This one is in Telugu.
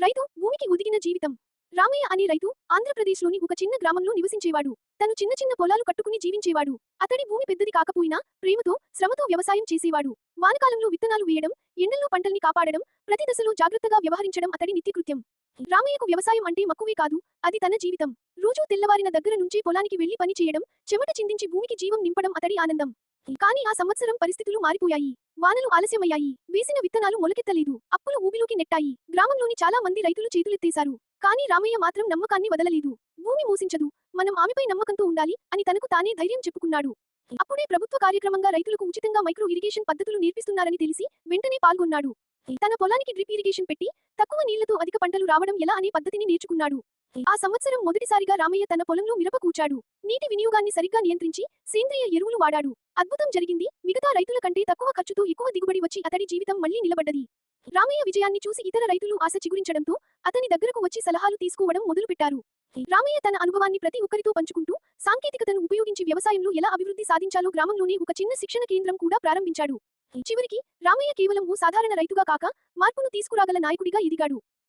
రైతు భూమికి ఒదిగిన జీవితం. రామయ్య అనే రైతు ఆంధ్రప్రదేశ్లోని ఒక చిన్న గ్రామంలో నివసించేవాడు. తను చిన్న చిన్న పొలాలు కట్టుకుని జీవించేవాడు. అతడి భూమి పెద్దది కాకపోయినా ప్రేమతో, శ్రమతో వ్యవసాయం చేసేవాడు. వానకాలంలో విత్తనాలు వేయడం, ఎండల్లో పంటల్ని కాపాడడం, ప్రతి దశలో జాగ్రత్తగా వ్యవహరించడం అతడి నిత్యకృత్యం. రామయ్యకు వ్యవసాయం అంటే మక్కువే కాదు, అది తన జీవితం. రోజూ తెల్లవారిన దగ్గర నుంచే పొలానికి వెళ్లి పని చేయడం, చెమట చిందించి భూమికి జీవం నింపడం అతడి ఆనందం. కానీ ఆ సంవత్సరం పరిస్థితులు మారిపోయాయి. వానలు ఆలస్యమయ్యాయి. వేసిన విత్తనాలు మొలకెత్తలేదు. అప్పులు ఊబిలోకి నెట్టాయి. గ్రామంలోని చాలా మంది రైతులు చేతులెత్తేశారు. కానీ రామయ్య మాత్రం నమ్మకాన్ని వదలలేదు. భూమి మోసించదు, మనం ఆమెపై నమ్మకంతో ఉండాలి అని తనకు తానే ధైర్యం చెప్పుకున్నాడు. అప్పుడే ప్రభుత్వ కార్యక్రమంగా రైతులకు ఉచితంగా మైక్రో ఇరిగేషన్ పద్ధతులు నేర్పిస్తున్నారని తెలిసి వెంటనే పాల్గొన్నాడు. తన పొలానికి డ్రిప్ ఇరిగేషన్ పెట్టి తక్కువ నీళ్లతో అధిక పంటలు రావడం ఎలా అనే పద్ధతిని నేర్చుకున్నాడు. ఆ సంవత్సరం మొదటిసారిగా రామయ్య తన పొలంలో మిరప కూర్చాడు. నీటి వినియోగాన్ని సరిగ్గా నియంత్రించి సేంద్రియ ఎరువులు వాడాడు. అద్భుతం జరిగింది. మిగతా రైతుల కంటే తక్కువ ఖర్చుతో ఎక్కువ దిగుబడి వచ్చి అతడి జీవితం మళ్లీ నిలబడ్డది. రామయ్య విజయాన్ని చూసి ఇతర రైతులు ఆశ చిగురించడంతో అతని దగ్గరకు వచ్చి సలహాలు తీసుకోవడం మొదలుపెట్టారు. రామయ్య తన అనుభవాన్ని ప్రతి ఒక్కరితో పంచుకుంటూ సాంకేతికతను ఉపయోగించి వ్యవసాయంలో ఎలా అభివృద్ధి సాధించాలో గ్రామంలోనే ఒక చిన్న శిక్షణ కేంద్రం కూడా ప్రారంభించాడు. చివరికి రామయ్య కేవలం ఓ సాధారణ రైతుగా కాక మార్పును తీసుకురాగల నాయకుడిగా ఎదిగాడు.